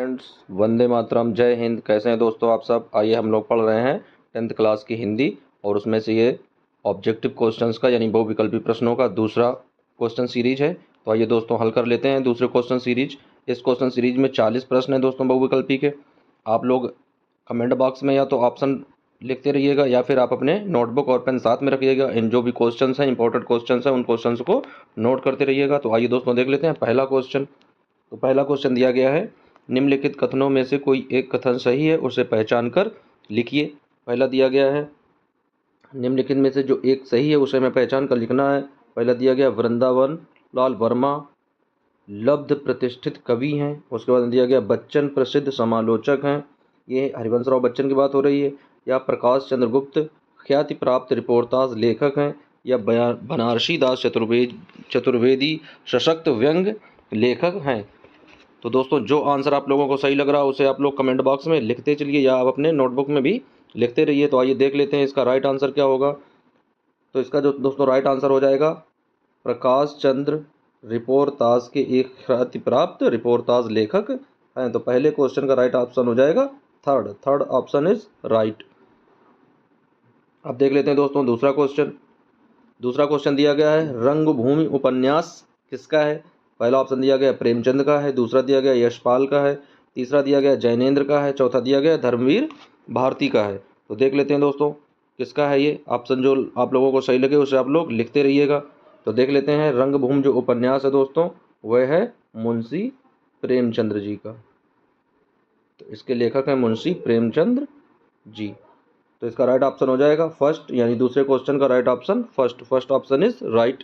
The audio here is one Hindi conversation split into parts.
फ्रेंड्स, वंदे मातरम, जय हिंद। कैसे हैं दोस्तों आप सब? आइए हम लोग पढ़ रहे हैं 10th क्लास की हिंदी और उसमें से ये ऑब्जेक्टिव क्वेश्चंस का यानी बहुविकल्पी प्रश्नों का दूसरा क्वेश्चन सीरीज है। तो आइए दोस्तों हल कर लेते हैं दूसरे क्वेश्चन सीरीज। इस क्वेश्चन सीरीज में 40 प्रश्न हैं दोस्तों बहुविकल्पी के। आप लोग कमेंट बॉक्स में या तो ऑप्शन लिखते रहिएगा या फिर आप अपने नोटबुक और पेन साथ में रखिएगा। इन जो भी क्वेश्चंस हैं, इंपॉर्टेंट क्वेश्चंस हैं, उन क्वेश्चंस को नोट करते रहिएगा। तो आइए दोस्तों देख लेते हैं पहला क्वेश्चन। तो पहला क्वेश्चन दिया गया है, निम्नलिखित कथनों में से कोई एक कथन सही है, उसे पहचान कर लिखिए। पहला दिया गया है, निम्नलिखित में से जो एक सही है उसे हमें पहचान कर लिखना है। पहला दिया गया, वृंदावन लाल वर्मा लब्ध प्रतिष्ठित कवि हैं। उसके बाद दिया गया, बच्चन प्रसिद्ध समालोचक हैं। ये हरिवंशराव बच्चन की बात हो रही है। या प्रकाश चंद्र गुप्त ख्याति प्राप्त रिपोर्टाज लेखक हैं। या बनारसी दास चतुर्वेदी सशक्त व्यंग लेखक हैं। तो दोस्तों जो आंसर आप लोगों को सही लग रहा है उसे आप लोग कमेंट बॉक्स में लिखते चलिए या आप अपने नोटबुक में भी लिखते रहिए। तो आइए देख लेते हैं इसका राइट आंसर क्या होगा। तो इसका जो दोस्तों राइट आंसर हो जाएगा, प्रकाश चंद्र रिपोर्ताज के एक ख्याति प्राप्त रिपोर्ताज लेखक हैं। तो पहले क्वेश्चन का राइट ऑप्शन हो जाएगा थर्ड ऑप्शन इज राइट। अब देख लेते हैं दोस्तों दूसरा क्वेश्चन। दूसरा क्वेश्चन दिया गया है, रंगभूमि उपन्यास किसका है? पहला ऑप्शन दिया गया प्रेमचंद का है, दूसरा दिया गया यशपाल का है, तीसरा दिया गया जैनेन्द्र का है, चौथा दिया गया धर्मवीर भारती का है। तो देख लेते हैं दोस्तों किसका है ये ऑप्शन। जो आप लोगों को सही लगे उसे आप लोग लिखते रहिएगा। तो देख लेते हैं, रंगभूमि जो उपन्यास है दोस्तों वह है मुंशी प्रेमचंद्र जी का। तो इसके लेखक हैं मुंशी प्रेमचंद्र जी। तो इसका राइट ऑप्शन हो जाएगा फर्स्ट, यानी दूसरे क्वेश्चन का right option first option is right.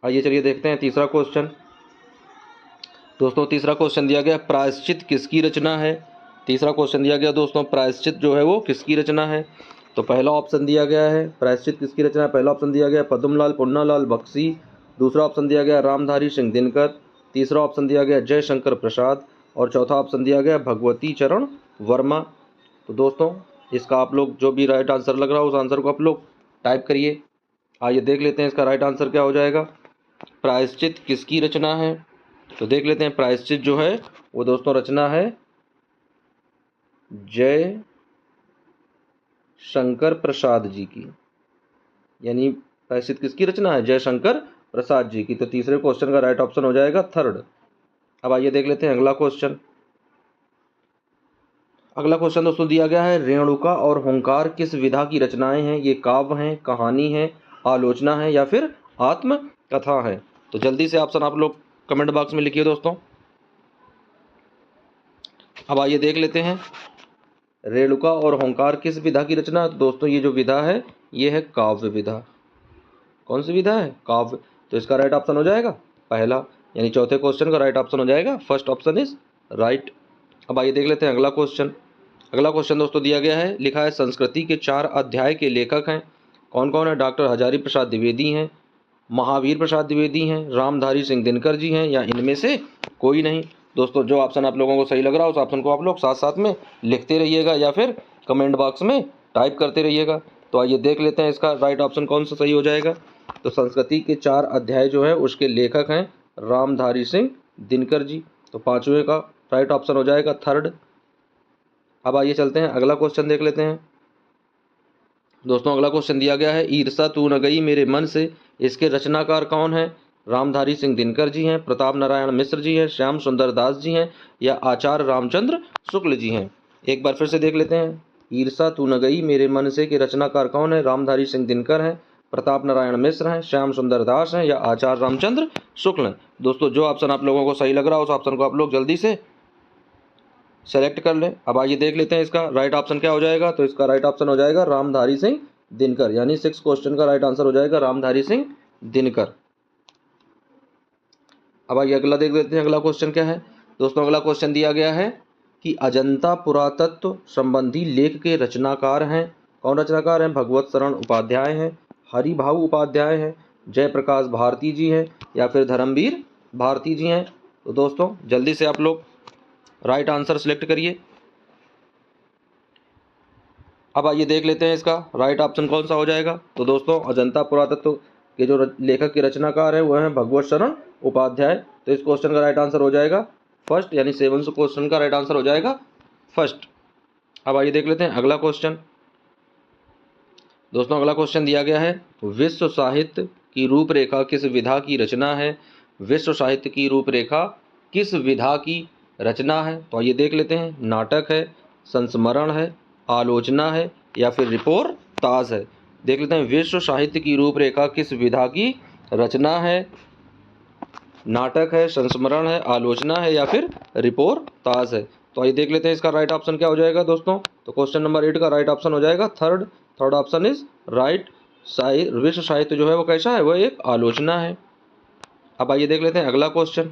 आइए चलिए देखते हैं तीसरा क्वेश्चन। दोस्तों तीसरा क्वेश्चन दिया गया, प्रायश्चित किसकी रचना है? तीसरा क्वेश्चन दिया गया दोस्तों, प्रायश्चित जो है वो किसकी रचना है? तो पहला ऑप्शन दिया गया है, प्रायश्चित किसकी रचना है, पहला ऑप्शन दिया गया पद्मलाल पुन्नालाल बख्शी, दूसरा ऑप्शन दिया गया रामधारी सिंह दिनकर, तीसरा ऑप्शन दिया गया जयशंकर प्रसाद और चौथा ऑप्शन दिया गया भगवती चरण वर्मा। तो दोस्तों इसका आप लोग जो भी राइट आंसर लग रहा है उस आंसर को आप लोग टाइप करिए। आइए देख लेते हैं इसका राइट आंसर क्या हो जाएगा। प्रायश्चित किसकी रचना है? तो देख लेते हैं, प्रायश्चित जो है वो दोस्तों रचना है जय शंकर प्रसाद जी की, यानी प्रायश्चित किसकी रचना है? जयशंकर प्रसाद जी की। तो तीसरे क्वेश्चन का राइट ऑप्शन हो जाएगा थर्ड। अब आइए देख लेते हैं अगला क्वेश्चन। अगला क्वेश्चन दोस्तों दिया गया है, रेणुका और हुंकार किस विधा की रचनाएं हैं? ये काव्य हैं, कहानी है, आलोचना है या फिर आत्मकथा है? तो जल्दी से ऑप्शन आप लोग कमेंट बॉक्स में लिखिए दोस्तों। अब आइए देख लेते हैं, रेणुका और हुंकार किस विधा की रचना? तो दोस्तों ये जो विधा है ये है काव्य विधा। कौन सी विधा है? काव्य। तो इसका राइट ऑप्शन हो जाएगा पहला, यानी चौथे क्वेश्चन का राइट ऑप्शन हो जाएगा फर्स्ट ऑप्शन इज राइट। अब आइए देख लेते हैं अगला क्वेश्चन। अगला क्वेश्चन दोस्तों दिया गया है, लिखा है संस्कृति के 4 अध्याय के लेखक हैं। कौन कौन है? डॉक्टर हजारी प्रसाद द्विवेदी हैं, महावीर प्रसाद द्विवेदी हैं, रामधारी सिंह दिनकर जी हैं या इनमें से कोई नहीं। दोस्तों जो ऑप्शन आप लोगों को सही लग रहा है उस ऑप्शन को आप लोग साथ साथ में लिखते रहिएगा या फिर कमेंट बॉक्स में टाइप करते रहिएगा। तो आइए देख लेते हैं इसका राइट ऑप्शन कौन सा सही हो जाएगा। तो संस्कृति के 4 अध्याय जो है उसके लेखक हैं रामधारी सिंह दिनकर जी। तो पांचवें का राइट ऑप्शन हो जाएगा थर्ड। अब आइए चलते हैं अगला क्वेश्चन देख लेते हैं। दोस्तों अगला क्वेश्चन दिया गया है, ईर्षा तू न गई मेरे मन से, इसके रचनाकार कौन है? रामधारी सिंह दिनकर जी हैं, प्रताप नारायण मिश्र जी हैं, श्याम सुंदर दास जी हैं या आचार्य रामचंद्र शुक्ल जी हैं। एक बार फिर से देख लेते हैं, ईर्षा तू न गई मेरे मन से के रचनाकार कौन है? रामधारी सिंह दिनकर हैं, प्रताप नारायण मिश्र हैं, श्याम सुंदर दास हैं या आचार्य रामचंद्र शुक्ल हैं। दोस्तों जो ऑप्शन आप लोगों को सही लग रहा है उस ऑप्शन को आप लोग जल्दी से सेलेक्ट कर लें। अब आइए देख लेते हैं इसका राइट ऑप्शन क्या हो जाएगा। तो इसका राइट ऑप्शन हो जाएगा रामधारी सिंह दिनकर, यानी 6 क्वेश्चन का राइट आंसर हो जाएगा रामधारी सिंह दिनकर। अब आइए अगला देख लेते हैं, अगला क्वेश्चन क्या है। दोस्तों अगला क्वेश्चन दिया गया है कि अजंता पुरातत्व संबंधी लेख के रचनाकार हैं। कौन रचनाकार हैं? भगवत शरण उपाध्याय हैं, हरिभाऊ उपाध्याय हैं, जयप्रकाश भारती जी हैं या फिर धर्मवीर भारती जी हैं। तो दोस्तों जल्दी से आप लोग राइट आंसर सिलेक्ट करिए। अब आइए देख लेते हैं इसका राइट ऑप्शन कौन सा हो जाएगा। तो दोस्तों अजंता पुरातत्व के जो लेखक के रचनाकार हैं वह हैं भगवत शरण उपाध्याय। तो इस क्वेश्चन का राइट आंसर हो जाएगा फर्स्ट, यानी 7th क्वेश्चन का राइट आंसर हो जाएगा फर्स्ट। अब आइए देख लेते हैं अगला क्वेश्चन। दोस्तों अगला क्वेश्चन दिया गया है, विश्व साहित्य की रूपरेखा किस विधा की रचना है। विश्व साहित्य की रूपरेखा किस विधा की रचना है। तो आइए देख लेते हैं, नाटक है, संस्मरण है, आलोचना है या फिर रिपोर्टाज है। देख लेते हैं, विश्व साहित्य की रूपरेखा किस विधा की रचना है। नाटक है, संस्मरण है, आलोचना है या फिर रिपोर्टाज है। तो आइए देख लेते हैं इसका राइट ऑप्शन क्या हो जाएगा दोस्तों। तो क्वेश्चन नंबर 8 का राइट ऑप्शन हो जाएगा थर्ड ऑप्शन इज राइट। विश्व साहित्य जो है वो कैसा है, वो एक आलोचना है। अब आइए देख लेते हैं अगला क्वेश्चन।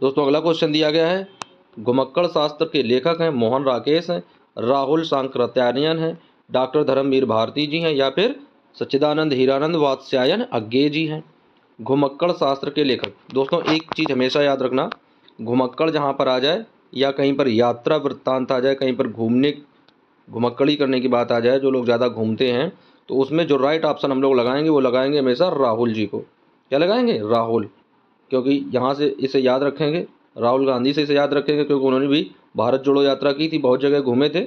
दोस्तों अगला क्वेश्चन दिया गया है, घुमक्कड़ शास्त्र के लेखक हैं मोहन राकेश हैं, राहुल सांकृत्यायन हैं, डॉक्टर धर्मवीर भारती जी हैं या फिर सच्चिदानंद हीरानंद वात्स्यायन अज्ञे जी हैं। घुमक्कड़ शास्त्र के लेखक, दोस्तों एक चीज़ हमेशा याद रखना, घुमक्कड़ जहाँ पर आ जाए या कहीं पर यात्रा वृत्तांत आ जाए, कहीं पर घूमने घुमक्कड़ी करने की बात आ जाए, जो लोग ज़्यादा घूमते हैं, तो उसमें जो राइट ऑप्शन हम लोग लगाएंगे वो लगाएंगे हमेशा राहुल जी को। क्या लगाएंगे, राहुल, क्योंकि यहाँ से इसे याद रखेंगे, राहुल गांधी से इसे याद रखेंगे क्योंकि उन्होंने भी भारत जोड़ो यात्रा की थी, बहुत जगह घूमे थे।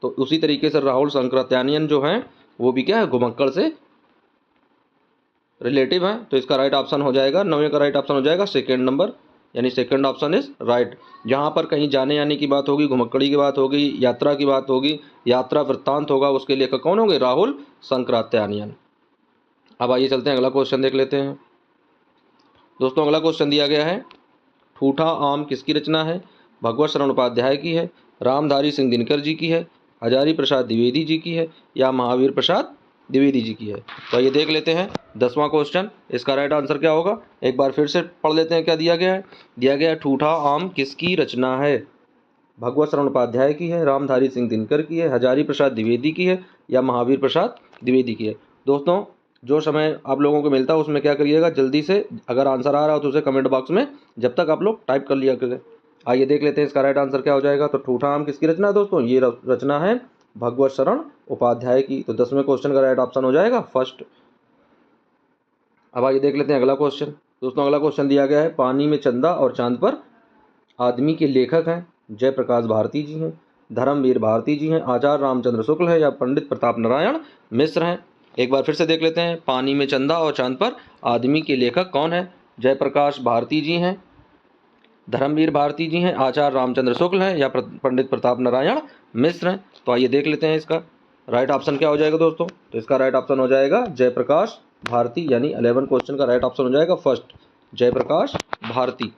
तो उसी तरीके से राहुल सांकृत्यायन जो हैं वो भी क्या है, घुमक्कड़ से रिलेटिव हैं। तो इसका राइट ऑप्शन हो जाएगा 9वें का राइट ऑप्शन हो जाएगा सेकेंड नंबर, यानी सेकंड ऑप्शन इज राइट। जहाँ पर कहीं जाने आने की बात होगी, घुमक्कड़ी की बात होगी, यात्रा की बात होगी, यात्रा वृत्तांत होगा, उसके लेखक कौन होंगे, राहुल सांकृत्यायन। अब आइए चलते हैं अगला क्वेश्चन देख लेते हैं। दोस्तों अगला क्वेश्चन दिया गया है, ठूठा आम किसकी रचना है। भगवत शरण उपाध्याय की है, रामधारी सिंह दिनकर जी की है, हजारी प्रसाद द्विवेदी जी की है या महावीर प्रसाद द्विवेदी जी की है। तो ये देख लेते हैं 10वां क्वेश्चन, इसका राइट आंसर क्या होगा। एक बार फिर से पढ़ लेते हैं क्या दिया गया है। दिया गया है, ठूठा आम किसकी रचना है। भगवत शरण उपाध्याय की है, रामधारी सिंह दिनकर की है, हजारी प्रसाद द्विवेदी की है या महावीर प्रसाद द्विवेदी की है। दोस्तों जो समय आप लोगों को मिलता है उसमें क्या करिएगा, जल्दी से अगर आंसर आ रहा हो तो उसे कमेंट बॉक्स में जब तक आप लोग टाइप कर लिया करें। आइए देख लेते हैं इसका राइट आंसर क्या हो जाएगा। तो ठूठा आम किसकी रचना है दोस्तों, ये रचना है भगवत शरण उपाध्याय की। तो 10वें क्वेश्चन का राइट ऑप्शन हो जाएगा फर्स्ट। अब आइए देख लेते हैं अगला क्वेश्चन। दोस्तों अगला क्वेश्चन दिया गया है, पानी में चंदा और चांद पर आदमी के लेखक हैं जयप्रकाश भारती जी हैं, धर्मवीर भारती जी हैं, आचार्य रामचंद्र शुक्ल है या पंडित प्रताप नारायण मिश्र हैं। एक बार फिर से देख लेते हैं, पानी में चंदा और चांद पर आदमी के लेखक कौन है। जयप्रकाश भारती जी हैं, धर्मवीर भारती जी हैं, आचार्य रामचंद्र शुक्ल हैं या पंडित प्रताप नारायण मिश्र हैं। तो आइए देख लेते हैं इसका राइट ऑप्शन क्या हो जाएगा दोस्तों। तो इसका राइट ऑप्शन हो जाएगा जयप्रकाश भारती, यानी 11 क्वेश्चन का राइट ऑप्शन हो जाएगा फर्स्ट, जयप्रकाश भारती।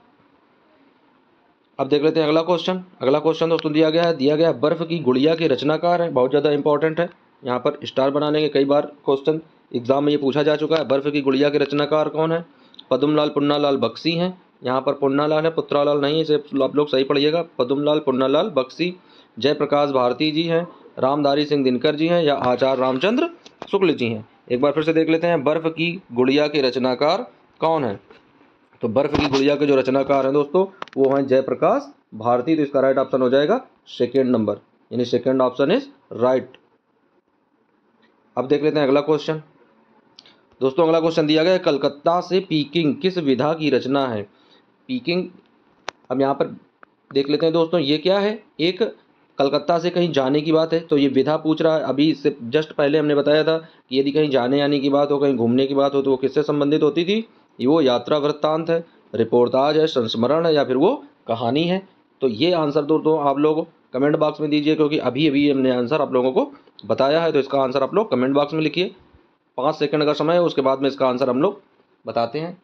अब देख लेते हैं अगला क्वेश्चन। अगला क्वेश्चन दोस्तों दिया गया है बर्फ की गुड़िया के रचनाकार हैं, बहुत ज़्यादा इंपॉर्टेंट है, यहाँ पर स्टार बनाने के कई बार क्वेश्चन एग्जाम में ये पूछा जा चुका है। बर्फ की गुड़िया के रचनाकार कौन है। पद्मलाल पुन्नालाल बख्शी हैं, यहाँ पर पुन्नालाल है, पुत्रालाल नहीं है, इसे आप लोग सही पढ़िएगा, पद्मलाल पुन्नालाल बख्शी। जयप्रकाश भारती जी हैं, रामधारी सिंह दिनकर जी हैं या आचार्य रामचंद्र शुक्ल जी हैं। एक बार फिर से देख लेते हैं, बर्फ की गुड़िया के रचनाकार कौन है। तो बर्फ की गुड़िया के जो रचनाकार हैं दोस्तों वो हैं जयप्रकाश भारती। तो इसका राइट ऑप्शन हो जाएगा सेकेंड नंबर, यानी सेकेंड ऑप्शन इज राइट। अब देख लेते हैं अगला क्वेश्चन। दोस्तों अगला क्वेश्चन दिया गया है, कलकत्ता से पीकिंग किस विधा की रचना है। पीकिंग, अब यहाँ पर देख लेते हैं दोस्तों, ये क्या है, एक कलकत्ता से कहीं जाने की बात है, तो ये विधा पूछ रहा है। अभी इससे जस्ट पहले हमने बताया था कि यदि कहीं जाने आने की बात हो, कहीं घूमने की बात हो, तो वो किससे संबंधित होती थी, ये वो यात्रा वृत्तांत है, रिपोर्टाज है, संस्मरण है या फिर वो कहानी है। तो ये आंसर दोस्तों आप लोग कमेंट बॉक्स में दीजिए, क्योंकि अभी अभी हमने आंसर आप लोगों को बताया है। तो इसका आंसर आप लोग कमेंट बॉक्स में लिखिए, 5 सेकंड का समय है, उसके बाद में इसका आंसर हम लोग बताते हैं।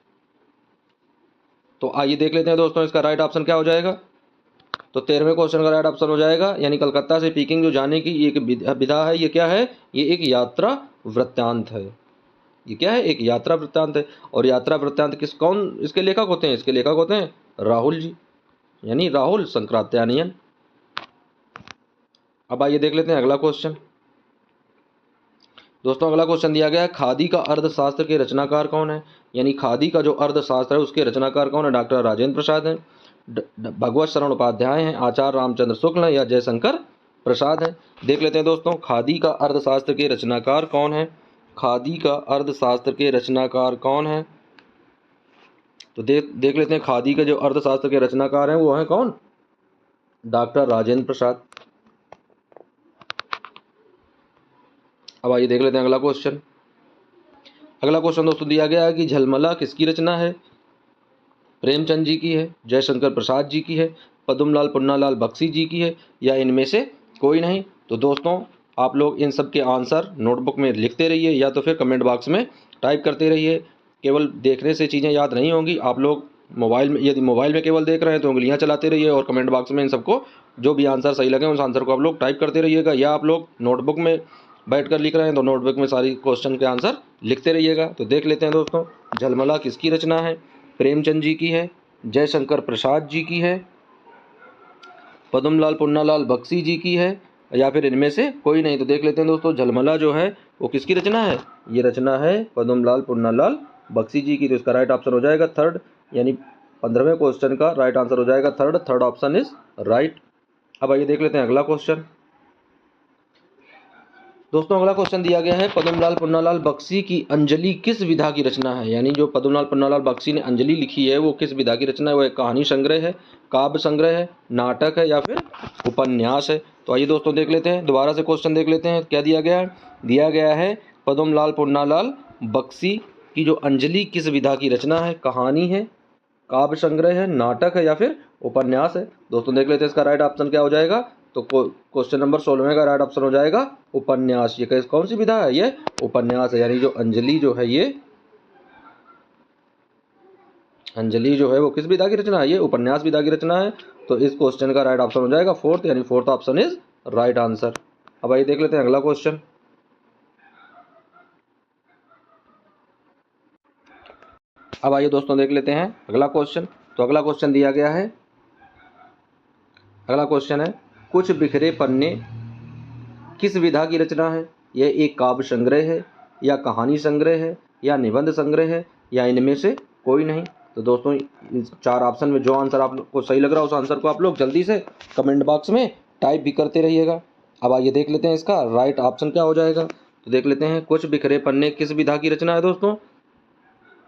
तो आइए देख लेते हैं दोस्तों इसका राइट ऑप्शन क्या हो जाएगा। तो 13वें क्वेश्चन का राइट ऑप्शन हो जाएगा, यानी कलकत्ता से पीकिंग जो जाने की एक विधा है, ये क्या है, ये एक यात्रा वृत्तांत है। ये क्या है, एक यात्रा वृत्तांत है। और यात्रा वृत्तांत कौन इसके लेखक होते हैं, इसके लेखक होते हैं राहुल जी, यानी राहुल सांकृत्यायन। अब आइए देख लेते हैं अगला क्वेश्चन। दोस्तों अगला क्वेश्चन दिया गया है, खादी का अर्थशास्त्र के रचनाकार कौन है। यानी खादी का जो अर्थशास्त्र है उसके रचनाकार कौन है। डॉक्टर राजेंद्र प्रसाद हैं, भगवत शरण उपाध्याय हैं, आचार्य रामचंद्र शुक्ल हैं या जयशंकर प्रसाद हैं। देख लेते हैं दोस्तों, खादी का अर्थशास्त्र के रचनाकार कौन है। खादी का अर्थशास्त्र के रचनाकार कौन है। तो देख लेते हैं खादी के जो अर्थशास्त्र के रचनाकार हैं वो हैं कौन? डॉक्टर राजेंद्र प्रसाद। अब आइए देख लेते हैं अगला क्वेश्चन। अगला क्वेश्चन दोस्तों दिया गया है कि झलमला किसकी रचना है? प्रेमचंद जी की है, जयशंकर प्रसाद जी की है, पद्मलाल पुन्नालाल बख्शी जी की है, या इनमें से कोई नहीं? तो दोस्तों आप लोग इन सब के आंसर नोटबुक में लिखते रहिए या तो फिर कमेंट बॉक्स में टाइप करते रहिए। केवल देखने से चीज़ें याद नहीं होंगी, आप लोग मोबाइल में, यदि मोबाइल में केवल देख रहे हैं तो उंगलियां चलाते रहिए और कमेंट बॉक्स में इन सबको जो भी आंसर सही लगे उस आंसर को आप लोग टाइप करते रहिएगा, या आप लोग नोटबुक में बैठ कर लिख रहे हैं तो नोटबुक में सारी क्वेश्चन के आंसर लिखते रहिएगा। तो देख लेते हैं दोस्तों, झलमला किसकी रचना है? प्रेमचंद जी की है, जयशंकर प्रसाद जी की है, पद्मलाल पुन्नालाल बख्शी जी की है, या फिर इनमें से कोई नहीं? तो देख लेते हैं दोस्तों, झलमला जो है वो किसकी रचना है? ये रचना है पद्मलाल पुन्नालाल बख्शी जी की। तो इसका राइट ऑप्शन हो जाएगा थर्ड, यानी 15वें क्वेश्चन का राइट आंसर हो जाएगा थर्ड ऑप्शन इज राइट। अब आइए देख लेते हैं अगला क्वेश्चन। दोस्तों अगला क्वेश्चन दिया गया है, पद्मलाल पुन्नालाल बख्शी की अंजलि किस विधा की रचना है? यानी जो पद्मलाल पुन्नालाल बख्शी ने अंजलि लिखी है वो किस विधा की रचना है? वो एक कहानी संग्रह है, काव्य संग्रह है, नाटक है, या फिर उपन्यास है? तो आइए दोस्तों देख लेते हैं, दोबारा से क्वेश्चन देख लेते हैं क्या दिया गया है। दिया गया है पद्मलाल पुन्नालाल बख्शी की जो अंजलि किस विधा की रचना है? कहानी है, काव्य संग्रह है, नाटक है, या फिर उपन्यास है? दोस्तों देख लेते हैं इसका राइट ऑप्शन क्या हो जाएगा। तो क्वेश्चन नंबर 16 का राइट ऑप्शन हो जाएगा उपन्यास। ये कौन सी विधा है? ये उपन्यास है, यानी जो अंजलि जो है ये अंजलि जो है वो किस विधा की रचना है? ये उपन्यास विधा की रचना है। तो इस क्वेश्चन का राइट ऑप्शन हो जाएगा फोर्थ, यानी fourth option is right answer. अब आइए देख लेते हैं अगला क्वेश्चन। अब आइए दोस्तों देख लेते हैं अगला क्वेश्चन। तो अगला क्वेश्चन दिया गया है, अगला क्वेश्चन है, कुछ बिखरे पन्ने किस विधा की रचना है? यह एक काव्य संग्रह है, या कहानी संग्रह है, या निबंध संग्रह है, या इनमें से कोई नहीं? तो दोस्तों इस 4 ऑप्शन में जो आंसर आपको सही लग रहा है उस आंसर को आप लोग जल्दी से कमेंट बॉक्स में टाइप भी करते रहिएगा। अब आइए देख लेते हैं इसका राइट ऑप्शन क्या हो जाएगा। तो देख लेते हैं, कुछ बिखरे पन्ने किस विधा की रचना है दोस्तों?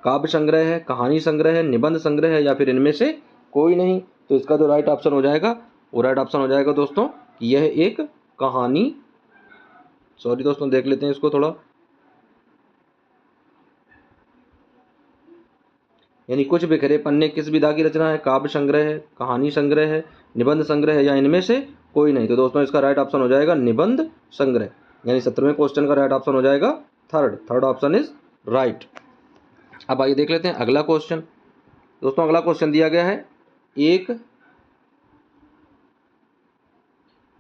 काव्य संग्रह है, कहानी संग्रह है, निबंध संग्रह है, या फिर इनमें से कोई नहीं? तो इसका जो राइट ऑप्शन हो जाएगा वो राइट ऑप्शन हो जाएगा दोस्तों कि यह एक कहानी, सॉरी दोस्तों देख लेते हैं इसको थोड़ा, यानी कुछ बिखरे पन्ने किस विधा की रचना है? काव्य संग्रह है, कहानी संग्रह है, निबंध संग्रह है, या इनमें से कोई नहीं? तो दोस्तों इसका राइट ऑप्शन हो जाएगा निबंध संग्रह, यानी 17वें क्वेश्चन का राइट ऑप्शन हो जाएगा थर्ड ऑप्शन इज राइट। अब आइए देख लेते हैं अगला क्वेश्चन। दोस्तों अगला क्वेश्चन दिया गया है, एक,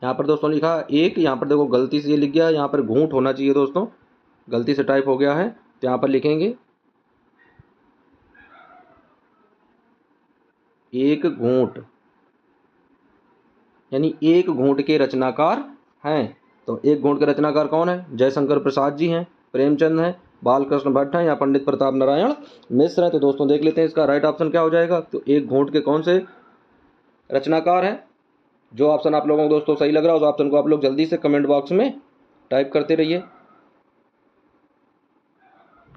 यहाँ पर दोस्तों लिखा एक, यहाँ पर देखो गलती से ये लिख गया है, यहाँ पर घूंट होना चाहिए दोस्तों, गलती से टाइप हो गया है, तो यहाँ पर लिखेंगे एक घूंट, यानी एक घूंट के रचनाकार हैं। तो एक घूंट के रचनाकार कौन है? जयशंकर प्रसाद जी हैं, प्रेमचंद हैं, बालकृष्ण भट्ट हैं, या पंडित प्रताप नारायण मिश्र हैं? तो दोस्तों देख लेते हैं इसका राइट ऑप्शन क्या हो जाएगा। तो एक घूंट के कौन से रचनाकार हैं? जो ऑप्शन आप लोगों को दोस्तों सही लग रहा है उस ऑप्शन को आप लोग जल्दी से कमेंट बॉक्स में टाइप करते रहिए,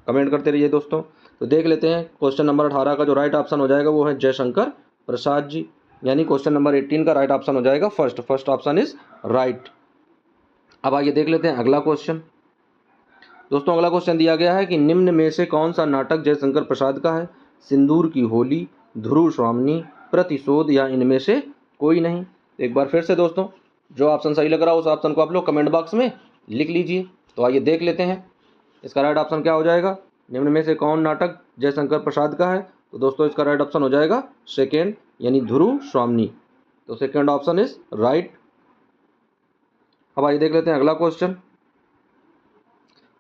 कमेंट करते रहिए दोस्तों। तो देख लेते हैं क्वेश्चन नंबर 18 का जो राइट ऑप्शन हो जाएगा वो है जयशंकर प्रसाद जी, यानी क्वेश्चन नंबर 18 का राइट ऑप्शन हो जाएगा फर्स्ट ऑप्शन इज राइट। अब आइए देख लेते हैं अगला क्वेश्चन। दोस्तों अगला क्वेश्चन दिया गया है कि निम्न में से कौन सा नाटक जयशंकर प्रसाद का है? सिंदूर की होली, ध्रुव स्वामिनी, प्रतिशोध, या इनमें से कोई नहीं? एक बार फिर से दोस्तों जो ऑप्शन सही लग रहा है उस ऑप्शन को आप लोग कमेंट बॉक्स में लिख लीजिए। तो आइए देख लेते हैं इसका राइट ऑप्शन क्या हो जाएगा। निम्न में से कौन नाटक जयशंकर प्रसाद का है? तो दोस्तों इसका राइट ऑप्शन हो जाएगा सेकेंड, यानी ध्रुव स्वामिनी। तो सेकेंड ऑप्शन इज राइट। अब आइए देख लेते हैं अगला क्वेश्चन।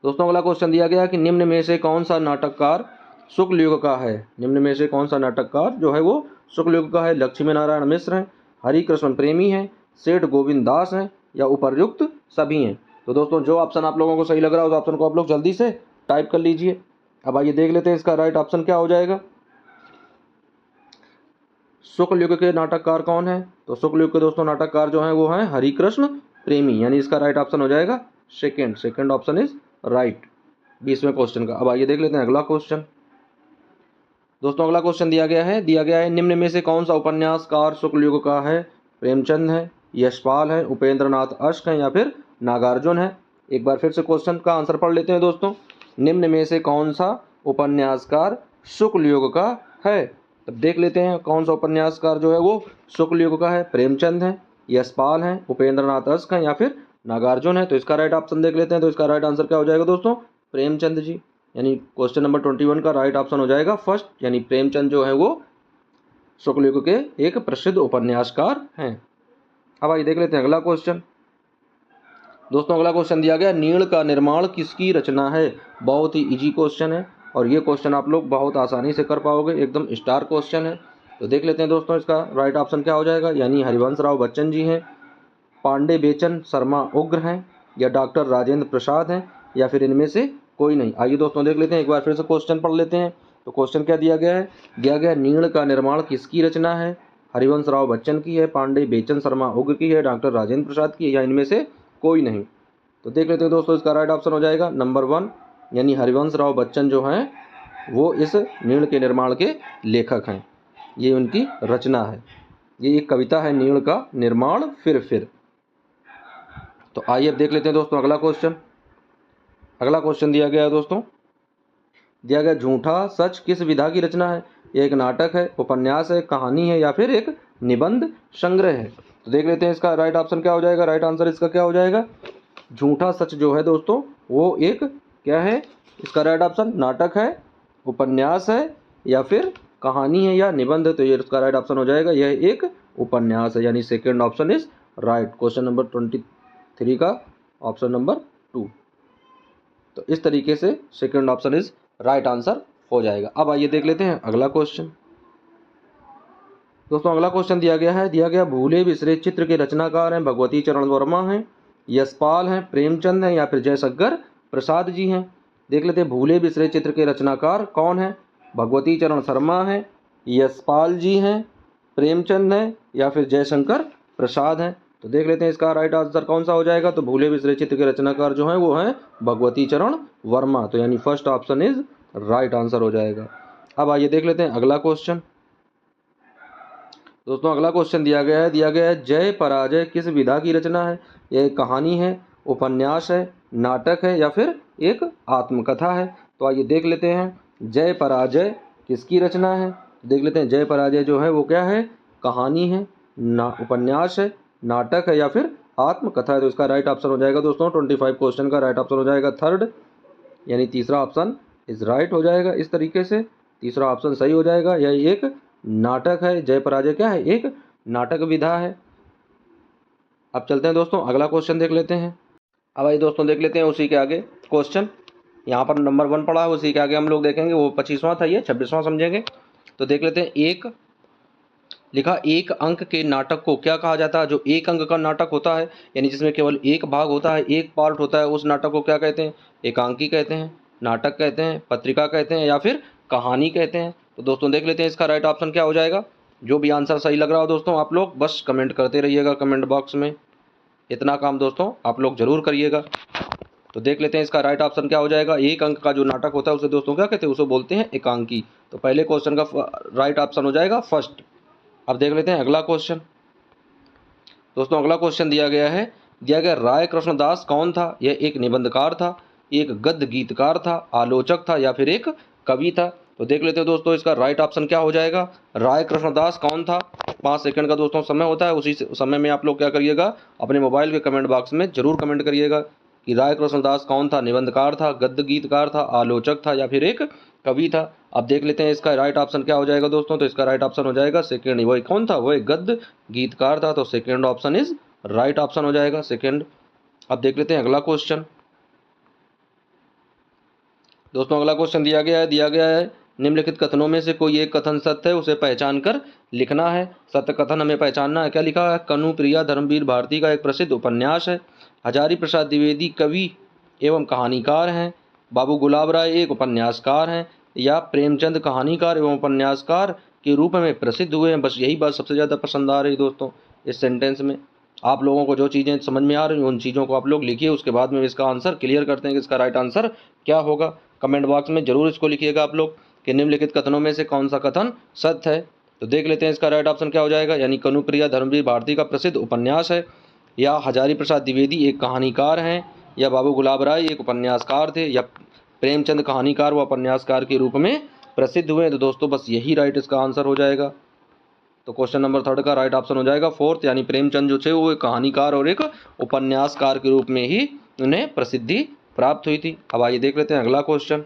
दोस्तों अगला क्वेश्चन दिया गया कि निम्न में से कौन सा नाटककार शुक्ल युग का है? निम्न में से कौन सा नाटककार जो है वो शुक्ल युग का है? लक्ष्मी नारायण मिश्र हैं, हरिकृष्ण प्रेमी हैं, सेठ गोविंद दास हैं, या उपर्युक्त सभी हैं? तो दोस्तों जो ऑप्शन आप लोगों को सही लग रहा है उस ऑप्शन को आप लोग जल्दी से टाइप कर लीजिए। अब आइए देख लेते हैं इसका राइट ऑप्शन क्या हो जाएगा। शुक्ल युग के नाटककार कौन है? तो शुक्ल युग के दोस्तों नाटककार जो हैं वो हैं हरिकृष्ण प्रेमी, यानी इसका राइट ऑप्शन हो जाएगा सेकेंड ऑप्शन इज राइट 20वें क्वेश्चन का। अब आइए देख लेते हैं अगला क्वेश्चन। दोस्तों अगला क्वेश्चन दिया गया है निम्न में से कौन सा उपन्यासकार शुक्ल युग का है? प्रेमचंद है, यशपाल है, उपेंद्र नाथ अश्क है या फिर नागार्जुन है? एक बार फिर से क्वेश्चन का आंसर पढ़ लेते हैं दोस्तों। निम्न में से कौन सा उपन्यासकार शुक्ल युग का है? तब देख लेते हैं कौन सा उपन्यासकार जो है वो शुक्ल युग का है। प्रेमचंद है, यशपाल है, उपेंद्र नाथ अश्क है या फिर नागार्जुन है? तो इसका राइट ऑप्शन देख लेते हैं। तो इसका राइट आंसर क्या हो जाएगा दोस्तों? प्रेमचंद जी। यानी क्वेश्चन नंबर 21 का राइट ऑप्शन हो जाएगा फर्स्ट, यानी प्रेमचंद जो है वो शुक्ल युग के एक प्रसिद्ध उपन्यासकार हैं। अब आइए देख लेते हैं अगला क्वेश्चन। दोस्तों अगला क्वेश्चन दिया गया नीड़ का निर्माण किसकी रचना है? बहुत ही इजी क्वेश्चन है और ये क्वेश्चन आप लोग बहुत आसानी से कर पाओगे, एकदम स्टार क्वेश्चन है। तो देख लेते हैं दोस्तों इसका राइट ऑप्शन क्या हो जाएगा। यानी हरिवंश राव बच्चन जी हैं, पांडे बेचन शर्मा उग्र हैं या डॉक्टर राजेंद्र प्रसाद हैं या फिर इनमें से कोई नहीं। आइए दोस्तों देख लेते हैं, एक बार फिर से क्वेश्चन पढ़ लेते हैं। तो क्वेश्चन क्या दिया गया है? दिया गया नीड़ का निर्माण किसकी रचना है? हरिवंश राव बच्चन की है, पांडे बेचन शर्मा उग्र की है, डॉक्टर राजेंद्र प्रसाद की है या इनमें से कोई नहीं। तो देख लेते हैं दोस्तों इसका राइट ऑप्शन हो जाएगा नंबर 1, यानी हरिवंश राव बच्चन जो हैं वो इस नीड़ के निर्माण के लेखक हैं। ये उनकी रचना है, ये एक कविता है नीड़ का निर्माण फिर। तो आइए अब देख लेते हैं दोस्तों अगला क्वेश्चन। अगला क्वेश्चन दिया गया है दोस्तों, दिया गया झूठा सच किस विधा की रचना है? ये एक नाटक है, उपन्यास है, कहानी है या फिर एक निबंध संग्रह है? तो देख लेते हैं इसका राइट ऑप्शन क्या हो जाएगा। राइट आंसर इसका क्या हो जाएगा? झूठा सच जो है दोस्तों वो एक क्या है? इसका राइट ऑप्शन नाटक है, उपन्यास है या फिर कहानी है या निबंध है? तो ये इसका राइट ऑप्शन हो जाएगा, यह एक उपन्यास है, यानी second option is right. Question number 23 का ऑप्शन नंबर 2। तो इस तरीके से second option is right answer हो जाएगा। अब आइए देख लेते हैं अगला क्वेश्चन। दोस्तों अगला क्वेश्चन दिया गया भूले बिसरे चित्र के रचनाकार हैं भगवती चरण वर्मा हैं, यशपाल हैं, प्रेमचंद हैं या फिर जयशंकर प्रसाद जी हैं? देख लेते हैं भूले बिसरे चित्र के रचनाकार कौन है? भगवती चरण शर्मा हैं, यशपाल जी हैं, प्रेमचंद हैं या फिर जयशंकर प्रसाद हैं? तो देख लेते हैं इसका राइट आंसर कौन सा हो जाएगा। तो भूले बिसरे चित्र के रचनाकार जो हैं वो हैं भगवती चरण वर्मा। तो यानी first option is right answer हो जाएगा। अब आइए देख लेते हैं अगला क्वेश्चन। दोस्तों अगला क्वेश्चन दिया गया है जय पराजय किस विधा की रचना है? यह एक कहानी है, उपन्यास है, नाटक है या फिर एक आत्मकथा है? तो आइए देख लेते हैं जय पराजय किसकी रचना है। देख लेते हैं जय पराजय जो है वो क्या है? कहानी है, उपन्यास है, नाटक है या फिर आत्मकथा है? तो इसका राइट ऑप्शन हो जाएगा दोस्तों 25 क्वेश्चन का राइट ऑप्शन हो जाएगा थर्ड, यानी तीसरा ऑप्शन इज राइट हो जाएगा। इस तरीके से तीसरा ऑप्शन सही हो जाएगा, यह एक नाटक है। जय पराजय क्या है? एक नाटक विधा है। अब चलते हैं दोस्तों अगला क्वेश्चन देख लेते हैं। अब आइए दोस्तों देख लेते हैं उसी के आगे क्वेश्चन। यहाँ पर नंबर 1 पढ़ा है, उसी के आगे हम लोग देखेंगे वो 25वां था, ये 26वां समझेंगे। तो देख लेते हैं एक लिखा एक अंक के नाटक को क्या कहा जाता है? जो एक अंक का नाटक होता है यानी जिसमें केवल एक भाग होता है, एक पार्ट होता है, उस नाटक को क्या कहते हैं? एकांकी कहते हैं, नाटक कहते हैं, पत्रिका कहते हैं या फिर कहानी कहते हैं? तो दोस्तों देख लेते हैं इसका राइट ऑप्शन क्या हो जाएगा। जो भी आंसर सही लग रहा हो दोस्तों आप लोग बस कमेंट करते रहिएगा कमेंट बॉक्स में, इतना काम दोस्तों आप लोग जरूर करिएगा। तो देख लेते हैं इसका राइट ऑप्शन क्या हो जाएगा। एक अंक का जो नाटक होता है उसे दोस्तों क्या कहते हैं? उसे बोलते हैं एकांकी। तो पहले क्वेश्चन का राइट ऑप्शन हो जाएगा फर्स्ट। अब देख लेते हैं अगला क्वेश्चन। दोस्तों अगला क्वेश्चन दिया गया राय कृष्णदास कौन था? यह एक निबंधकार था, एक गद्य गीतकार था, आलोचक था या फिर एक कवि था? तो देख लेते हैं दोस्तों इसका राइट ऑप्शन क्या हो जाएगा। राय कृष्णदास कौन था? 5 सेकंड का दोस्तों समय होता है, उसी समय में आप लोग क्या करिएगा अपने मोबाइल के कमेंट बॉक्स में जरूर कमेंट करिएगा कि राय कृष्णदास कौन था? निबंधकार था, गद्य गीतकार था, आलोचक था या फिर एक कवि था? अब देख लेते हैं इसका राइट ऑप्शन क्या हो जाएगा दोस्तों। तो इसका राइट ऑप्शन हो जाएगा सेकेंड। वही कौन था? वही गद्य गीतकार था। तो second option is right option हो जाएगा सेकेंड। अब देख लेते हैं अगला क्वेश्चन। दोस्तों अगला क्वेश्चन दिया गया है निम्नलिखित कथनों में से कोई एक कथन सत्य है, उसे पहचान कर लिखना है। सत्य कथन हमें पहचानना है। क्या लिखा है? कनु प्रिया धर्मवीर भारती का एक प्रसिद्ध उपन्यास है। हजारी प्रसाद द्विवेदी कवि एवं कहानीकार हैं। बाबू गुलाब राय एक उपन्यासकार हैं या प्रेमचंद कहानीकार एवं उपन्यासकार के रूप में प्रसिद्ध हुए हैं। बस यही बात सबसे ज़्यादा पसंद आ रही दोस्तों इस सेंटेंस में। आप लोगों को जो चीज़ें समझ में आ रही हैं उन चीज़ों को आप लोग लिखिए, उसके बाद में इसका आंसर क्लियर करते हैं कि इसका राइट आंसर क्या होगा। कमेंट बॉक्स में जरूर इसको लिखिएगा आप लोग कि निम्नलिखित कथनों में से कौन सा कथन सत्य है। तो देख लेते हैं इसका राइट ऑप्शन क्या हो जाएगा, यानी कनुप्रिया धर्मवीर भारती का प्रसिद्ध उपन्यास है, या हजारी प्रसाद द्विवेदी एक कहानीकार हैं, या बाबू गुलाब राय एक उपन्यासकार थे, या प्रेमचंद कहानीकार व उपन्यासकार के रूप में प्रसिद्ध हुए। तो दोस्तों बस यही राइट इसका आंसर हो जाएगा। तो क्वेश्चन नंबर 3 का राइट ऑप्शन हो जाएगा फोर्थ, यानी प्रेमचंद जो थे वो एक कहानीकार और एक उपन्यासकार के रूप में ही उन्हें प्रसिद्धि प्राप्त हुई थी। अब आइए देख लेते हैं अगला क्वेश्चन।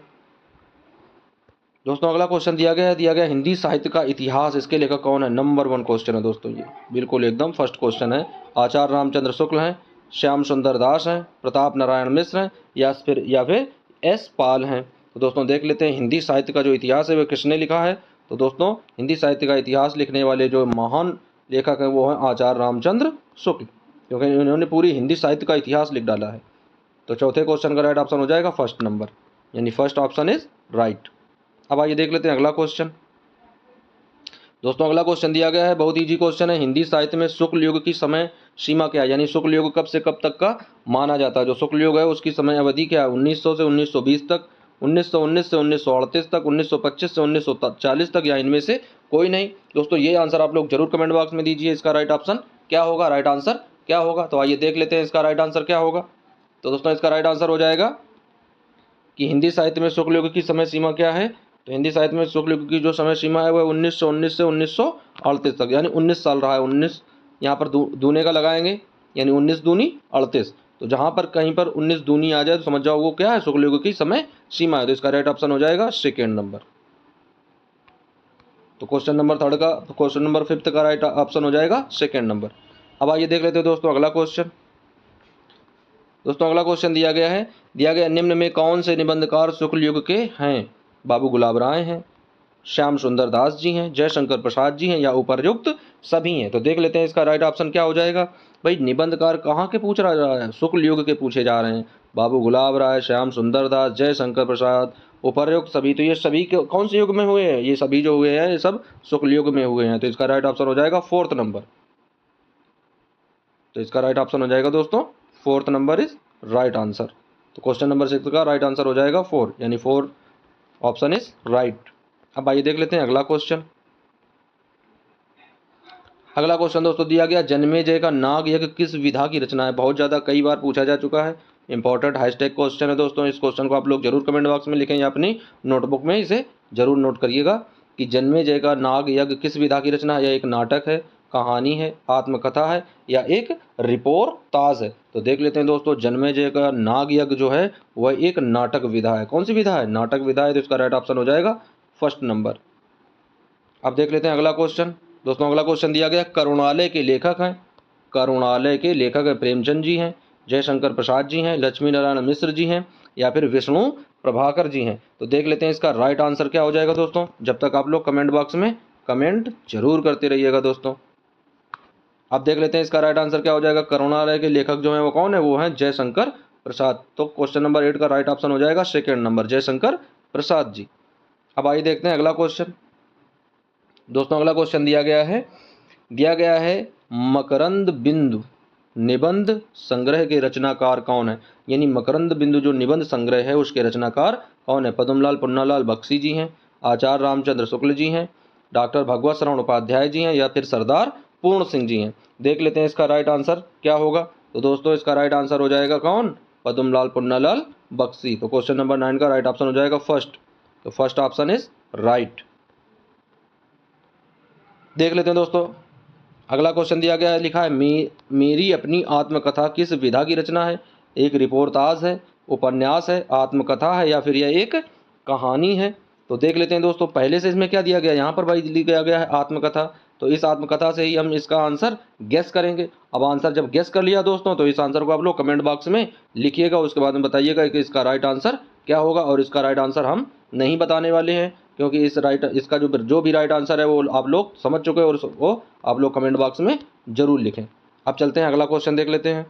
दोस्तों अगला क्वेश्चन दिया गया हिंदी साहित्य का इतिहास, इसके लेखक कौन है। नंबर 1 क्वेश्चन है दोस्तों, ये बिल्कुल एकदम फर्स्ट क्वेश्चन है। आचार्य रामचंद्र शुक्ल हैं, श्याम सुंदर दास हैं, प्रताप नारायण मिश्र हैं, या फिर एस पाल हैं। तो दोस्तों देख लेते हैं हिंदी साहित्य का जो इतिहास है वह किसने लिखा है। तो दोस्तों हिंदी साहित्य का इतिहास लिखने वाले जो महान लेखक हैं वो हैं आचार्य रामचंद्र शुक्ल, क्योंकि इन्होंने पूरी हिंदी साहित्य का इतिहास लिख डाला है। तो चौथे क्वेश्चन का राइट ऑप्शन हो जाएगा फर्स्ट नंबर, यानी फर्स्ट ऑप्शन इज राइट। अब आइए देख लेते हैं अगला क्वेश्चन। दोस्तों अगला क्वेश्चन दिया गया है, बहुत ईजी क्वेश्चन है। हिंदी साहित्य में शुक्ल युग की समय सीमा क्या है, यानी शुक्ल युग कब से कब तक का माना जाता है। जो शुक्ल युग है उसकी समय अवधि क्या है, 1900 से 1920 तक, 1919 से 1938 तक, 1925 से 1940 तक, या इनमें से कोई नहीं। दोस्तों ये आंसर आप लोग जरूर कमेंट बॉक्स में दीजिए, इसका राइट ऑप्शन क्या होगा, राइट आंसर क्या होगा। तो आइए देख लेते हैं इसका राइट आंसर क्या होगा। तो दोस्तों इसका राइट आंसर हो जाएगा कि हिंदी साहित्य में शुक्ल युग की समय सीमा क्या है। तो हिंदी साहित्य में शुक्ल युग की जो समय सीमा है वह 1919 से 1938 तक, यानी 19 साल रहा है। 19 यहाँ पर दूने का लगाएंगे, यानी 19 दूनी 38। तो जहाँ पर कहीं पर 19 दूनी आ जाए तो समझ जाओ वो क्या है, शुक्ल युग की समय सीमा है। तो इसका राइट ऑप्शन हो जाएगा सेकेंड नंबर। तो क्वेश्चन नंबर 5 का राइट ऑप्शन हो जाएगा सेकेंड नंबर। अब आइए देख लेते हैं दोस्तों अगला क्वेश्चन। दोस्तों अगला क्वेश्चन दिया गया निम्न में कौन से निबंधकार शुक्ल युग के हैं। बाबू गुलाब राय हैं, श्याम सुंदर दास जी हैं, जयशंकर प्रसाद जी हैं, या उपर्युक्त सभी हैं। तो देख लेते हैं इसका राइट ऑप्शन क्या हो जाएगा। भाई निबंधकार कहाँ के पूछ रहा है, शुक्ल युग के पूछे जा रहे हैं। बाबू गुलाब राय, श्याम सुंदर दास, जयशंकर प्रसाद, उपर्युक्त सभी। तो ये सभी कौन से युग में हुए हैं, ये सभी जो हुए हैं ये सब शुक्ल युग में हुए हैं। तो इसका राइट ऑप्शन हो जाएगा फोर्थ नंबर। तो इसका राइट ऑप्शन हो जाएगा दोस्तों fourth number is right answer. तो क्वेश्चन नंबर 6 का राइट आंसर हो जाएगा 4, यानी 4 ऑप्शन इज राइट। अब आइए देख लेते हैं अगला क्वेश्चन। अगला क्वेश्चन दोस्तों दिया गया जन्मेजय का नाग यज्ञ किस विधा की रचना है। बहुत ज़्यादा कई बार पूछा जा चुका है, इंपॉर्टेंट हाईटेक क्वेश्चन है दोस्तों। इस क्वेश्चन को आप लोग जरूर कमेंट बॉक्स में लिखें या अपनी नोटबुक में इसे जरूर नोट करिएगा कि जन्मेजय का नाग यज्ञ किस विधा की रचना है। यह एक नाटक है, कहानी है, आत्मकथा है, या एक रिपोर्टाज है। तो देख लेते हैं दोस्तों जन्मेजय का नाग यज्ञ जो है वह एक नाटक विधा है। कौन सी विधा है, नाटक विधा है। तो इसका राइट ऑप्शन हो जाएगा फर्स्ट नंबर। अब देख लेते हैं अगला क्वेश्चन। दोस्तों अगला क्वेश्चन दिया गया करुणालय के लेखक हैं। करुणालय के लेखक है प्रेमचंद जी हैं, जयशंकर प्रसाद जी हैं, लक्ष्मी नारायण मिश्र जी हैं, या फिर विष्णु प्रभाकर जी हैं। तो देख लेते हैं इसका राइट आंसर क्या हो जाएगा दोस्तों। जब तक आप लोग कमेंट बॉक्स में कमेंट जरूर करते रहिएगा दोस्तों। अब देख लेते हैं इसका राइट आंसर क्या हो जाएगा। करुणालय के लेखक जो हैं वो कौन है, वो हैं जयशंकर प्रसाद। तो क्वेश्चन नंबर 8 का राइट ऑप्शन हो जाएगा सेकेंड नंबर, जयशंकर प्रसाद जी। अब आइए देखते हैं अगला क्वेश्चन। दोस्तों अगला क्वेश्चन दिया गया है मकरंद बिंदु निबंध संग्रह के रचनाकार कौन है। यानी मकरंद बिंदु जो निबंध संग्रह है उसके रचनाकार कौन है। पद्मलाल पुन्नालाल बख्शी जी हैं, आचार्य रामचंद्र शुक्ल जी हैं, डॉक्टर भगवत शरण उपाध्याय जी हैं, या फिर सरदार पूर्ण सिंह जी हैं। देख लेते हैं इसका राइट आंसर क्या होगा। तो दोस्तों इसका राइट आंसर हो जाएगा कौन, पद्मलाल पुन्नालाल बख्शी। तो क्वेश्चन नंबर 9 का राइट ऑप्शन हो जाएगा फर्स्ट। तो फर्स्ट ऑप्शन इज राइट। देख लेते हैं दोस्तों अगला क्वेश्चन दिया गया है, लिखा है मेरी अपनी आत्मकथा किस विधा की रचना है। एक रिपोर्टाज है, उपन्यास है, आत्मकथा है, या फिर यह एक कहानी है। तो देख लेते हैं दोस्तों पहले से इसमें क्या दिया गया, यहाँ पर भाई लिखा गया है आत्मकथा। तो इस आत्मकथा से ही हम इसका आंसर गेस करेंगे। अब आंसर जब गेस कर लिया दोस्तों तो इस आंसर को आप लोग कमेंट बॉक्स में लिखिएगा, उसके बाद में बताइएगा कि इसका राइट आंसर क्या होगा। और इसका राइट आंसर हम नहीं बताने वाले हैं, क्योंकि इसका जो भी राइट आंसर है वो आप लोग समझ चुके हैं, और वो आप लोग कमेंट बॉक्स में जरूर लिखें। अब चलते हैं अगला क्वेश्चन देख लेते हैं।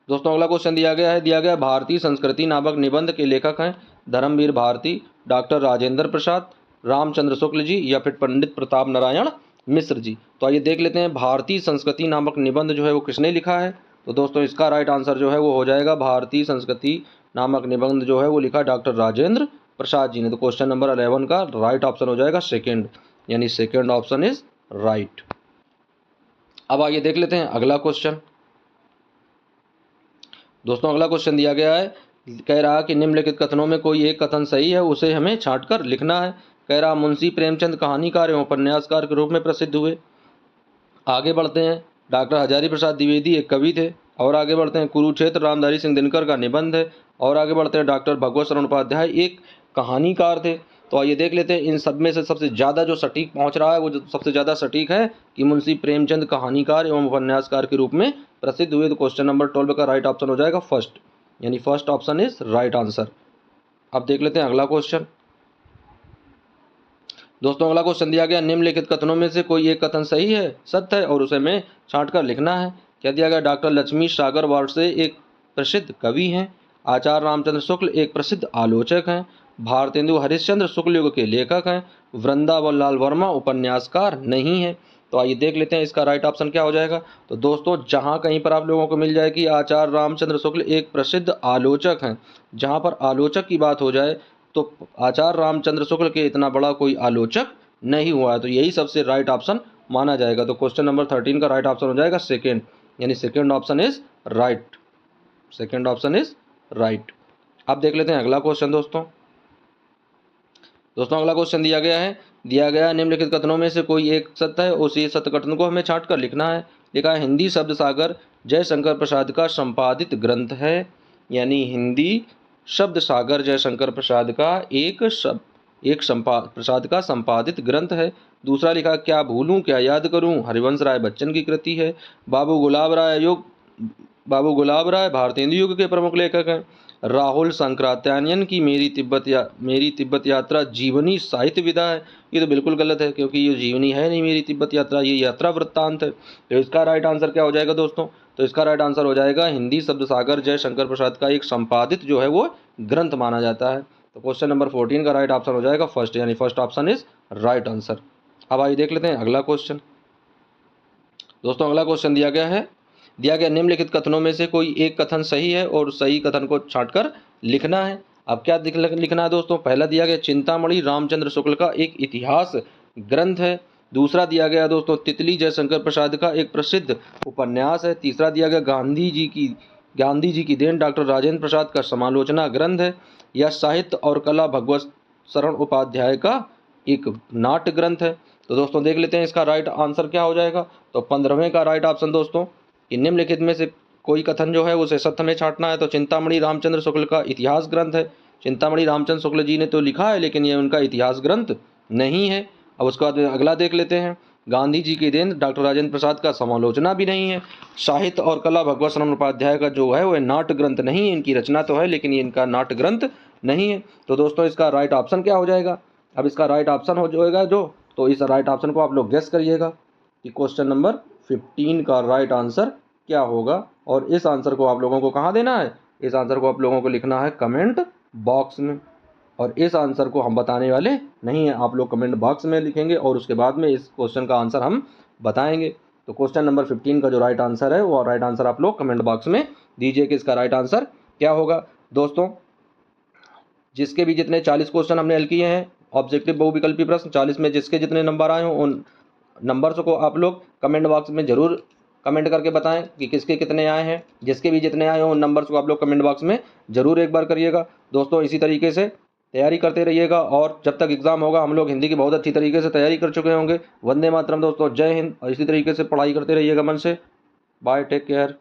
दोस्तों अगला क्वेश्चन दिया गया भारतीय संस्कृति नामक निबंध के लेखक हैं धर्मवीर भारती, डॉक्टर राजेंद्र प्रसाद, रामचंद्र शुक्ल जी, या फिर पंडित प्रताप नारायण मिश्र जी। तो आइए देख लेते हैं भारतीय संस्कृति नामक निबंध जो है वो किसने लिखा है। तो दोस्तों इसका राइट आंसर जो है वो हो जाएगा भारतीय संस्कृति नामक निबंध जो है वो लिखा डॉक्टर राजेंद्र प्रसाद जी ने। तो क्वेश्चन नंबर 11 का राइट ऑप्शन हो जाएगा सेकेंड, यानी सेकेंड ऑप्शन इज राइट। अब आइए देख लेते हैं अगला क्वेश्चन। दोस्तों अगला क्वेश्चन दिया गया है, कह रहा कि निम्नलिखित कथनों में कोई एक कथन सही है, उसे हमें छांटकर लिखना है। कह रहा मुंशी प्रेमचंद कहानीकार एवं उपन्यासकार के रूप में प्रसिद्ध हुए। आगे बढ़ते हैं, डॉक्टर हजारी प्रसाद द्विवेदी एक कवि थे। और आगे बढ़ते हैं, कुरुक्षेत्र रामधारी सिंह दिनकर का निबंध है। और आगे बढ़ते हैं, डॉक्टर भगवत शरण उपाध्याय एक कहानीकार थे। तो आइए देख लेते हैं इन सब में से सबसे ज़्यादा जो सटीक पहुंच रहा है वो जो सबसे ज़्यादा सटीक है कि मुंशी प्रेमचंद कहानीकार एवं उपन्यासकार के रूप में प्रसिद्ध हुए। तो क्वेश्चन नंबर 12 का राइट ऑप्शन हो जाएगा फर्स्ट, यानी first option is right answer. अब देख लेते हैं अगला क्वेश्चन। दोस्तों अगला क्वेश्चन दिया गया, निम्नलिखित कथनों में से कोई एक कथन सही है, सत्य है और उसे हमें छांटकर लिखना है। क्या दिया गया, डॉक्टर लक्ष्मी सागर वार्ष्णेय एक प्रसिद्ध कवि हैं। आचार्य रामचंद्र शुक्ल एक प्रसिद्ध आलोचक हैं। भारतेंदु हरिश्चंद्र शुक्ल युग के लेखक हैं। वृंदावन लाल वर्मा उपन्यासकार नहीं है। तो आइए देख लेते हैं इसका राइट ऑप्शन क्या हो जाएगा। तो दोस्तों जहाँ कहीं पर आप लोगों को मिल जाए कि आचार्य रामचंद्र शुक्ल एक प्रसिद्ध आलोचक हैं, जहाँ पर आलोचक की बात हो जाए तो आचार्य रामचंद्र शुक्ल के इतना बड़ा कोई आलोचक नहीं हुआ है, तो यही सबसे राइट ऑप्शन माना जाएगा। तो क्वेश्चन नंबर 13 का राइट ऑप्शन हो जाएगा सेकेंड, यानी second option is right, second option is right. अब देख लेते हैं अगला क्वेश्चन। दोस्तों अगला क्वेश्चन दिया गया है निम्नलिखित कथनों में से कोई एक सत्य है, उसी सत्य कथन को हमें छांट कर लिखना है। लिखा है हिंदी शब्द सागर जयशंकर प्रसाद का संपादित ग्रंथ है, यानी हिंदी शब्द सागर जयशंकर प्रसाद का प्रसाद का संपादित ग्रंथ है। दूसरा लिखा, क्या भूलूं क्या याद करूं हरिवंश राय बच्चन की कृति है। बाबू गुलाब राय भारतेंदु युग के प्रमुख लेखक हैं। राहुल शंकराचार्यन की मेरी तिब्बत यात्रा जीवनी साहित्य विधा है। ये तो बिल्कुल गलत है, क्योंकि ये जीवनी है नहीं मेरी तिब्बत यात्रा, ये यात्रा वृत्तांत है। तो इसका राइट आंसर क्या हो जाएगा दोस्तों, तो इसका राइट आंसर हो जाएगा हिंदी शब्द सागर जयशंकर प्रसाद का एक संपादित जो है वो ग्रंथ माना जाता है। तो क्वेश्चन नंबर 14 का राइट ऑप्शन हो जाएगा फर्स्ट, यानी first option is right answer. अब आइए देख लेते हैं अगला क्वेश्चन। दोस्तों अगला क्वेश्चन दिया गया निम्नलिखित कथनों में से कोई एक कथन सही है और सही कथन को छांटकर लिखना है। अब क्या लिखना है दोस्तों, पहला दिया गया चिंतामणि रामचंद्र शुक्ल का एक इतिहास ग्रंथ है। दूसरा दिया गया दोस्तों तितली जयशंकर प्रसाद का एक प्रसिद्ध उपन्यास है। तीसरा दिया गया गांधी जी की देन डॉक्टर राजेंद्र प्रसाद का समालोचना ग्रंथ है। या साहित्य और कला भगवत शरण उपाध्याय का एक नाट्य ग्रंथ है। तो दोस्तों देख लेते हैं इसका राइट आंसर क्या हो जाएगा। तो 15वें का राइट ऑप्शन दोस्तों कि निम्नलिखित में से कोई कथन जो है उसे सत्य में छांटना है। तो चिंतामणि रामचंद्र शुक्ल का इतिहास ग्रंथ है। चिंतामणि रामचंद्र शुक्ल जी ने तो लिखा है, लेकिन ये उनका इतिहास ग्रंथ नहीं है। अब उसके बाद अगला देख लेते हैं, गांधी जी की देन डॉक्टर राजेंद्र प्रसाद का समालोचना भी नहीं है। साहित्य और कला भगवत शरण उपाध्याय का जो है वह नाट्य ग्रंथ नहीं है, इनकी रचना तो है लेकिन ये इनका नाट्य ग्रंथ नहीं है। तो दोस्तों इसका राइट ऑप्शन क्या हो जाएगा। अब इसका राइट ऑप्शन हो जाएगा तो इस राइट ऑप्शन को आप लोग गेस करिएगा कि क्वेश्चन नंबर 15 का राइट आंसर क्या होगा। और इस आंसर को आप लोगों को कहाँ देना है, इस आंसर को आप लोगों को लिखना है कमेंट बॉक्स में। और इस आंसर को हम बताने वाले नहीं हैं, आप लोग कमेंट बॉक्स में लिखेंगे और उसके बाद में इस क्वेश्चन का आंसर हम बताएंगे। तो क्वेश्चन नंबर 15 का जो राइट आंसर है वो राइट आंसर आप लोग कमेंट बॉक्स में दीजिए कि इसका राइट आंसर क्या होगा। दोस्तों जिसके भी जितने 40 क्वेश्चन हमने हल किए हैं ऑब्जेक्टिव बहुविकल्पी प्रश्न, 40 में जिसके जितने नंबर आए हों उन नंबर्स को आप लोग कमेंट बॉक्स में ज़रूर कमेंट करके बताएं कि किसके कितने आए हैं। जिसके भी जितने आए हों उन नंबर्स को आप लोग कमेंट बॉक्स में ज़रूर एक बार करिएगा। दोस्तों इसी तरीके से तैयारी करते रहिएगा और जब तक एग्ज़ाम होगा हम लोग हिंदी की बहुत अच्छी तरीके से तैयारी कर चुके होंगे। वंदे मातरम दोस्तों, जय हिंद। और इसी तरीके से पढ़ाई करते रहिएगा मन से। Bye, take care.